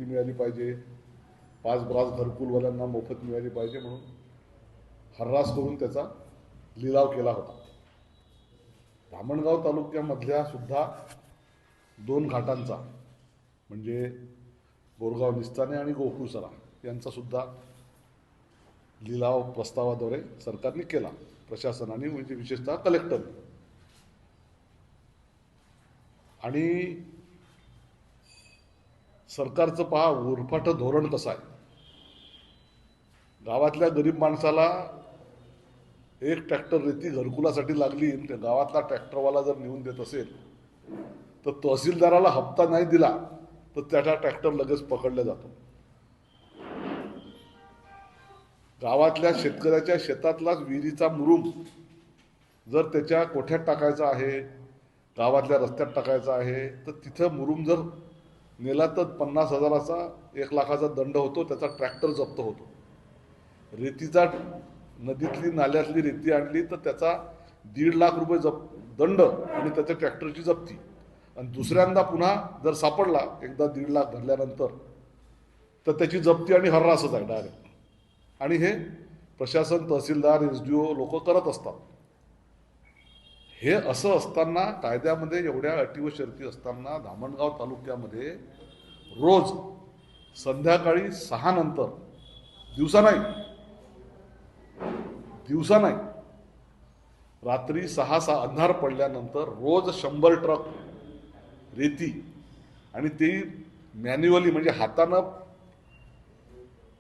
रेती मिळाली पाहिजे, 5 ब्रास घरकुलवाल्यांना मोफत मिळाली पाहिजे म्हणून हर्रास करून त्याचा लिलाव केला होता. धामणगाव तालुक्यामधल्या सुद्धा 2 घाटांचा म्हणजे बोरगाव निस्ताने आणि गोकुळसरा यांचा सुद्धा लिलाव प्रस्तावाद्वारे सरकारने केला, प्रशासनाने म्हणजे विशेषतः कलेक्टरने. आणि सरकारचं पहा उरफाट धोरण कसं आहे. गावातल्या गरीब माणसाला 1 ट्रॅक्टर रेती घरकुलासाठी लागली, त्या गावातला ट्रॅक्टरवाला जर नेऊन देत असेल तर तहसीलदाराला हप्ता नाही दिला तर त्याचा ट्रॅक्टर लगेच पकडला जातो. गावातल्या शेतकऱ्याच्या शेतातलाच विहिरीचा मुरुम जर त्याच्या कोठ्यात टाकायचा आहे, गावातल्या रस्त्यात टाकायचा आहे, तर तिथं मुरुम जर नेला तर 50,000चा 1,00,000चा दंड होतो, त्याचा ट्रॅक्टर जप्त होतो. रेतीचा नदीतली नाल्यातली रेती आणली तर त्याचा 1.5 लाख रुपये दंड आणि त्याच्या ट्रॅक्टरची जप्ती. आणि दुसऱ्यांदा पुन्हा जर सापडला एकदा 1.5 लाख भरल्यानंतर तर त्याची जप्ती आणि हर्रासच आहे डायरेक्ट. आणि हे प्रशासन, तहसीलदार, SDO लोक करत असतात. हे असं असताना कायद्यामध्ये एवढ्या अटी व शर्ती असताना धामणगाव तालुक्यामध्ये रोज संध्याकाळी 6 नंतर, दिवसा नाही, रात्री 6 अंधार पडल्यानंतर रोज 100 ट्रक रेती, आणि ते मॅन्युअली म्हणजे हातानं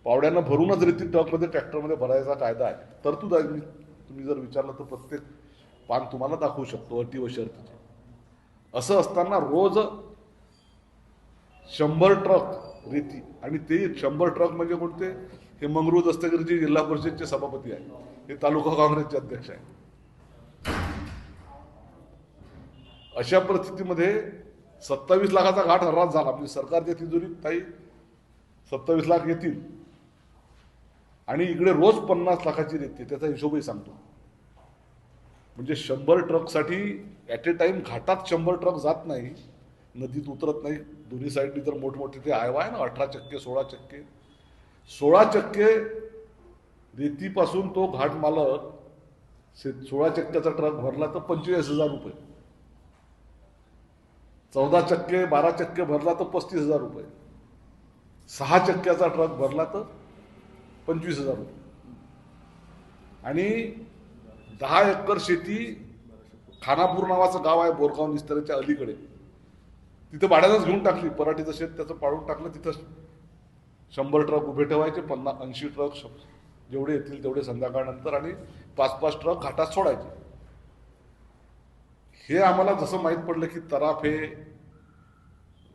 पावड्यानं भरूनच रेती ट्रकमध्ये ट्रॅक्टरमध्ये भरायचा कायदा आहे. तरतूद आहे. तुम्ही जर विचारलं तर प्रत्येक पान तुम्हाला दाखवू शकतो अटी व शर्तीचे. असं असताना रोज 100 ट्रक रेती, आणि ते 100 ट्रक म्हणजे कोणते? हे मंगरू दस्तगिरी जिल्हा परिषदचे सभापती आहे, हे तालुका काँग्रेसचे अध्यक्ष आहे. अशा परिस्थितीमध्ये 27 लाखाचा घाट हर्रास झाला. म्हणजे सरकारच्या तिजोरीत काही 27 लाख येतील आणि इकडे रोज 50 लाखाची रेती, त्याचा हिशोबही सांगतो. म्हणजे 100 ट्रकसाठी ॲट ए टाइम घाटात 100 ट्रक जात नाही, नदीत उतरत नाही. दोन्ही साईडनी तर मोठमोठे ते हायवा आहे ना, 18 चक्के 16 चक्के रेतीपासून तो घाट मालक 16 चक्क्याचा ट्रक भरला तर 25,000 रुपये, 14 चक्के 12 चक्के भरला तर 35,000 रुपये, 6 चक्क्याचा ट्रक भरला तर 25,000 रुपये. आणि 10 एकर शेती, खानापूर नावाचं गाव आहे बोरगाव निस्तारेच्या अलीकडे, तिथे भाड्यानंच घेऊन टाकली. पराठीचं शेत त्याचं पाडून टाकलं. तिथं 100 ट्रक उभे ठेवायचे, 80 ट्रक जेवढे येतील तेवढे संध्याकाळनंतर, आणि 5-5 ट्रक घाटात सोडायचे. हे आम्हाला जसं माहीत पडलं की तराफे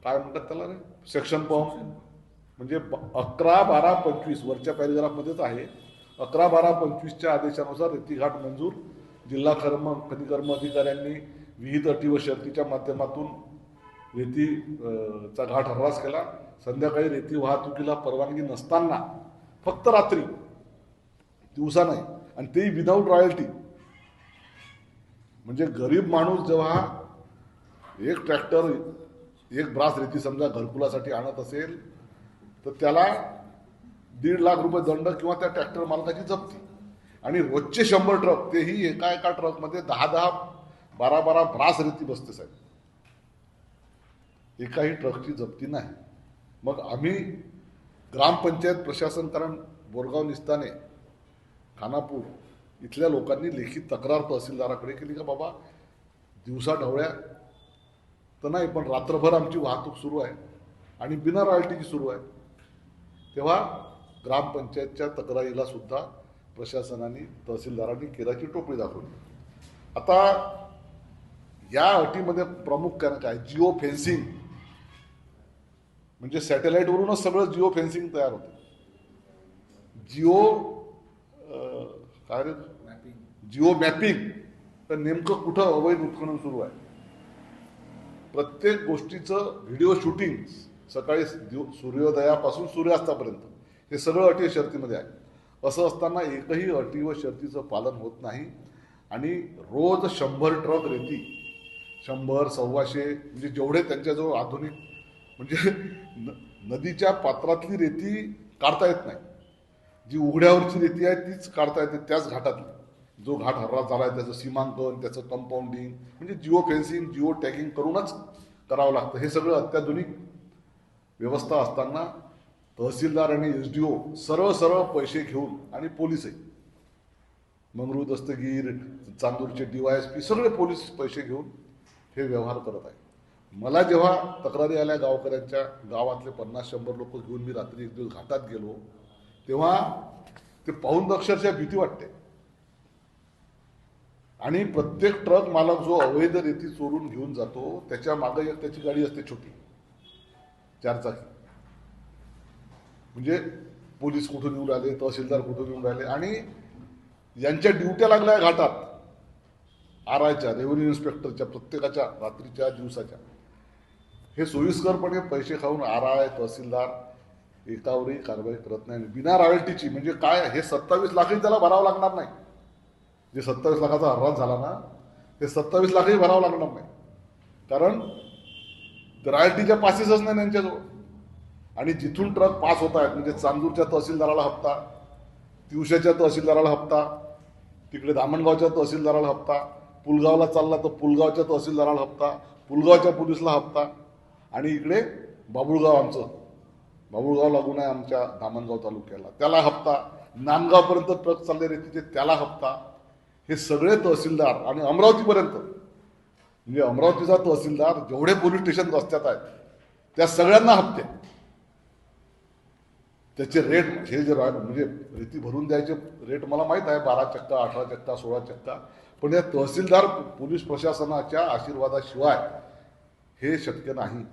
काय म्हणतात त्याला रे, सेक्शन पंप, म्हणजे 11-12-25 वरच्या पॅरेग्राफमध्येच आहे. 11-12-25च्या आदेशानुसार रेतीघाट मंजूर. जिल्हा खनिकर्म अधिकाऱ्यांनी विविध अटी व शर्तीच्या माध्यमातून रेतीचा घाट हर्रास केला. संध्याकाळी रेती वाहतुकीला परवानगी नसताना फक्त रात्री, दिवसा नाही, आणि तेही विदाऊट रॉयल्टी. म्हणजे गरीब माणूस जेव्हा 1 ट्रॅक्टर 1 ब्रास रेती समजा घरकुलासाठी आणत असेल तर त्याला 1.5 लाख रुपये दंड किंवा त्या ट्रॅक्टर मालकाची जप्ती. आणि रोजचे 100 ट्रक, तेही एका ट्रकमध्ये 10-12 ब्रास रेती बसते साहेब, एकाही ट्रकची जप्ती नाही. मग आम्ही ग्रामपंचायत प्रशासन, कारण बोरगाव निस्ताने खानापूर इथल्या लोकांनी लेखी तक्रार तहसीलदाराकडे केली का बाबा दिवसा ढवळ्या तर नाही पण रात्रभर आमची वाहतूक सुरू आहे आणि बिना रॉयल्टीची सुरू आहे. तेव्हा ग्रामपंचायतच्या तक्रारीला सुद्धा प्रशासनाने, तहसीलदारांनी केराची टोपली दाखवली. आता या अटीमध्ये प्रामुख्यानं काय, जिओ फेन्सिंग, म्हणजे सॅटेलाइटवरूनच सगळं जिओ फेन्सिंग तयार होतं. जिओ काय रे, जिओ मॅपिंग. तर नेमकं कुठं अवैध उत्खनन सुरू आहे, प्रत्येक गोष्टीचं व्हिडिओ शूटिंग, सकाळी सूर्योदयापासून सूर्यास्तापर्यंत, हे सगळं अटी शर्तीमध्ये आहे. असं असताना एकही अटी व शर्तीचं पालन होत नाही. आणि रोज 100 ट्रक रेती, 100-125 म्हणजे जेवढे त्यांच्याजवळ आधुनिक म्हणजे नदीच्या पात्रातली रेती काढता येत नाही, जी उघड्यावरची रेती आहे तीच काढता येते त्याच घाटातली. जो घाट हर्रा झाला आहे त्याचं सीमांकन, त्याचं कंपाऊंडिंग म्हणजे जिओ फेन्सिंग, जिओ टॅगिंग करूनच करावं लागतं. हे सगळं अत्याधुनिक व्यवस्था असताना तहसीलदार आणि SDO सरळ सरळ पैसे घेऊन, आणि पोलीसही मंगरू दस्तगीर, चांदूरचे DYSP सगळे पोलीस पैसे घेऊन हे व्यवहार करत आहे. मला जेव्हा तक्रारी आल्या गावकऱ्यांच्या, गावातले 50-100 लोक घेऊन मी रात्री एक दिवस घाटात गेलो, तेव्हा ते पाहून अक्षरशः भीती वाटते. आणि प्रत्येक ट्रक मालक जो अवैध रेती चोरून घेऊन जातो त्याच्या मागे एक त्याची गाडी असते छोटी 4 चाकी. म्हणजे पोलीस कुठून येऊन राहिले, तहसीलदार कुठून येऊन राहिले, आणि यांच्या ड्युट्या लागल्या घाटात RIच्या, रेव्हेन्यू इन्स्पेक्टरच्या, प्रत्येकाच्या रात्रीच्या दिवसाच्या. हे सोयीस्करपणे पैसे खाऊन RI तहसीलदार एकावरही कारवाई करत नाही. बिना रॉयल्टीची म्हणजे काय, हे 27 लाखही त्याला भरावं लागणार नाही. जे 27 लाखाचा हर्रास झाला ना, ते 27 लाखही भरावं लागणार नाही, कारण रॉयल्टीच्या पासेसच नाही त्यांच्याजवळ. आणि जिथून ट्रक पास होत आहेत म्हणजे चांदूरच्या तहसीलदाराला हप्ता, तिवशाच्या तहसीलदाराला हप्ता, तिकडे धामणगावच्या तहसीलदाराला हप्ता, पुलगावला चालला तर पुलगावच्या तहसीलदाराला हप्ता, पुलगावच्या पोलिसला हप्ता, आणि इकडे बाबुळगाव, आमचं बाबुळगाव लागून आहे आमच्या धामणगाव तालुक्याला, त्याला हप्ता, नांदगावपर्यंत ट्रक चालले रेतीचे त्याला हप्ता. हे सगळे तहसीलदार, आणि अमरावतीपर्यंत म्हणजे अमरावतीचा तहसीलदार जेवढे पोलीस स्टेशन रस्त्यात आहेत त्या सगळ्यांना हप्ते. त्याचे रेट हे जे म्हणजे रेती भरून द्यायचे रेट मला माहीत आहे, 12 चक्का, 18 चक्का, 16 चक्का, पण या तहसीलदार पोलीस प्रशासनाच्या आशीर्वादाशिवाय हे शक्य नाही.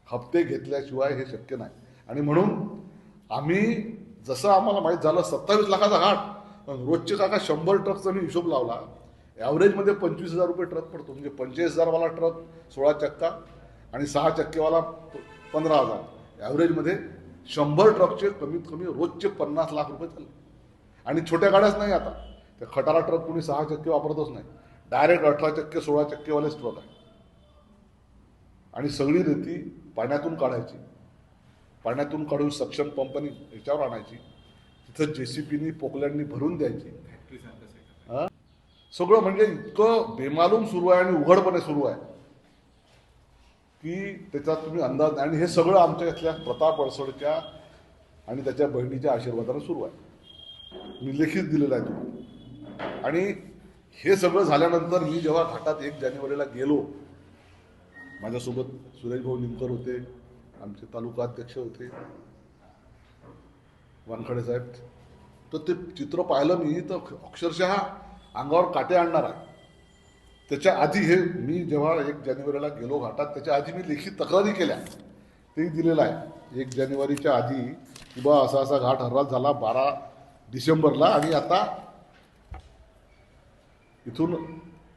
हप्ते घेतल्याशिवाय हे शक्य नाही. आणि म्हणून आम्ही, जसं आम्हाला माहीत झालं 27 लाखाचा घाट, रोजचे काका 100 ट्रकचा मी हिशोब लावला, ॲव्हरेजमध्ये 25,000 रुपये ट्रक पडतो. म्हणजे 45,000वाला ट्रक 16 चक्का आणि 6 चक्केवाला 15,000, ॲव्हरेजमध्ये 100 ट्रकचे कमीत कमी रोजचे 50 लाख रुपये चालले. आणि छोट्या गाड्याच नाही, आता त्या खटारा ट्रक कोणी 6 चक्के वापरतच नाही, डायरेक्ट 18 चक्के 16 चक्केवालेच ट्रक आहे. आणि सगळी रेती पाण्यातून काढायची, पाण्यातून काढून सक्शन पंपनी याच्यावर आणायची, तिथं JCPनी पोकलँडनी भरून द्यायची. सगळं म्हणजे इतकं बेमालूम सुरू आहे आणि उघडपणे सुरू आहे की त्याचा तुम्ही अंदाज. आणि हे सगळं आमच्या इथल्या प्रताप अडसडच्या आणि त्याच्या बहिणीच्या आशीर्वादाने सुरू आहे. मी लेखीत दिलेलं आहे तुम्ही. आणि हे सगळं झाल्यानंतर मी जेव्हा घाटात 1 जानेवारीला गेलो, माझ्यासोबत सुरेश भाऊ निमकर होते, आमचे तालुका अध्यक्ष होते वानखडे साहेब, तर ते चित्र पाहिलं मी तर अक्षरशः अंगावर काटे आणणार आहे. त्याच्या आधी हे मी जेव्हा 1 जानेवारीला गेलो घाटात, त्याच्या आधी मी लेखी तक्रारी केल्या, तेही दिलेलं आहे 1 जानेवारीच्या आधी, की बा असा असा घाट हर्रास झाला 12 डिसेंबरला, आणि आता इथून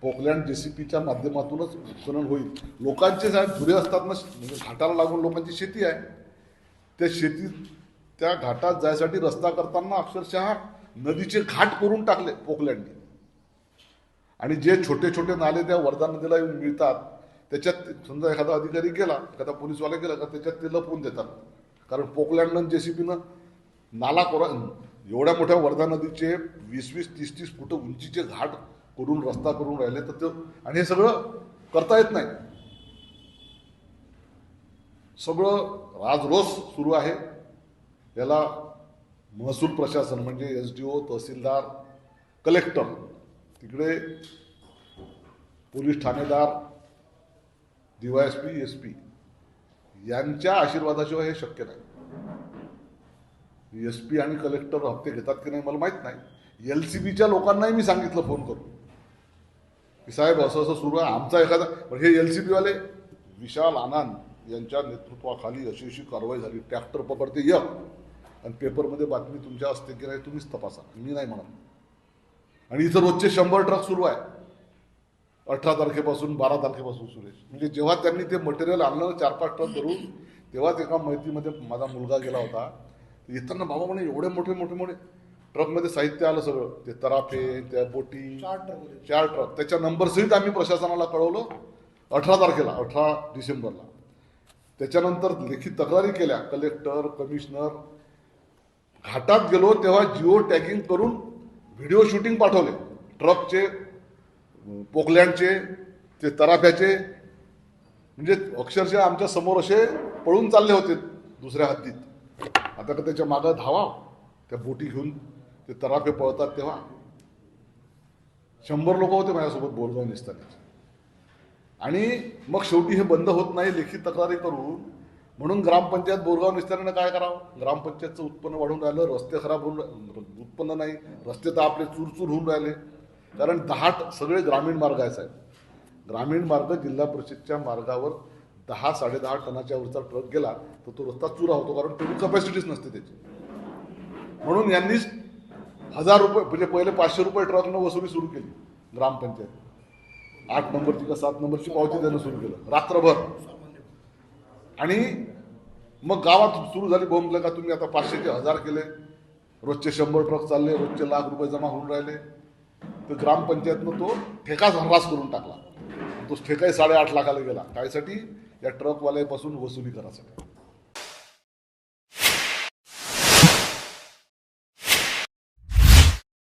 पोकलँड JCPच्या माध्यमातूनच उत्खनन होईल. लोकांचे साहेब झुरे असतात ना, म्हणजे घाटाला लागून लोकांची शेती आहे, त्या शेतीत त्या घाटात जायसाठी रस्ता करताना अक्षरशः नदीचे घाट करून टाकले पोकलँडने. आणि जे छोटे छोटे नाले त्या वर्धा नदीला येऊन मिळतात त्याच्यात समजा एखादा अधिकारी गेला, एखादा पोलीसवाला गेला का त्याच्यात ते लपवून देतात. कारण पोकलँडनं JCPनं नाला एवढ्या मोठ्या वर्धा नदीचे 20-20, 30-30 फूट उंचीचे घाट करून रस्ता करून राहिले, तर ते, आणि हे सगळं करता येत नाही. सगळं राजरोस सुरू आहे. याला महसूल प्रशासन म्हणजे SDO, तहसीलदार, कलेक्टर, तिकडे पोलीस ठाणेदार, DYSP, SP यांच्या आशीर्वादाशिवाय हे शक्य नाही. SP आणि कलेक्टर हप्ते घेतात की नाही मला माहीत नाही. LCBच्या लोकांनाही मी सांगितलं फोन करून की साहेब असं असं सुरू आहे आमचा एखादा. पण हे LCBवाले विशाल आनंद यांच्या नेतृत्वाखाली अशी अशी कारवाई झाली, ट्रॅक्टर पकडते एक, आणि पेपरमध्ये बातमी तुमच्या असते की नाही तुम्हीच तपासा, मी नाही म्हणत. आणि इथं रोजचे 100 ट्रक सुरू आहे 18 तारखेपासून 12 तारखेपासून. सुरेश म्हणजे जेव्हा त्यांनी ते मटेरियल आणलं 4-5 ट्रक धरून, तेव्हाच एका मैत्रीमध्ये माझा मुलगा गेला होता. येताना बाबा म्हणे एवढे मोठे मोठे मोठे ट्रकमध्ये साहित्य आलं सगळं, ते तराफे, त्या बोटी, 4 ट्रक, त्याच्या नंबर सहित आम्ही प्रशासनाला कळवलं 18 तारखेला, 18 डिसेंबरला. त्याच्यानंतर लेखी तक्रारी केल्या, कलेक्टर, कमिशनर. घाटात गेलो तेव्हा जिओ टॅगिंग करून व्हिडिओ शूटिंग पाठवले, ट्रकचे, पोकलँडचे, ते तराफ्याचे. म्हणजे अक्षरशः आमच्या समोर असे पळून चालले होते दुसऱ्या हद्दीत. आता का त्याच्या मागं धावा, त्या बोटी घेऊन ते तराफे पळतात तेव्हा 100 लोक होते माझ्यासोबत बोरगाव निसताना. आणि मग शेवटी हे बंद होत नाही लेखी तक्रारी करून, म्हणून ग्रामपंचायत बोरगाव निस्तारानं काय करावं, ग्रामपंचायतचं उत्पन्न वाढून राहिलं, रस्ते खराब होऊन, उत्पन्न नाही, रस्ते तर आपले चूरचूर होऊन राहिले. कारण 10 सगळे ग्रामीण मार्ग आहे साहेब. ग्रामीण मार्ग जिल्हा परिषदच्या मार्गावर 10-10.5 टनाच्या वरचा ट्रक गेला तर तो रस्ता चुरा होतो, कारण तेवढी कपॅसिटीच नसते त्याची. म्हणून यांनीच 1000 रुपये, म्हणजे पहिले 500 रुपये ट्रकनं वसुली सुरू केली ग्रामपंचायत. 8 नंबरची का 7 नंबरची पावती देणं सुरू केलं रात्रभर. आणि मग गावात सुरू झाली बोंबलं का तुम्ही आता 500चे 1000 केले, रोजचे 100 ट्रक चालले, रोजचे लाख रुपये जमा होऊन राहिले. तर ग्रामपंचायतनं तो ठेकाच हरास करून टाकला. तो ठेकाही 8.5 लाखाला गेला. कायसाठी? या ट्रकवाल्यापासून वसुली करायसाठी.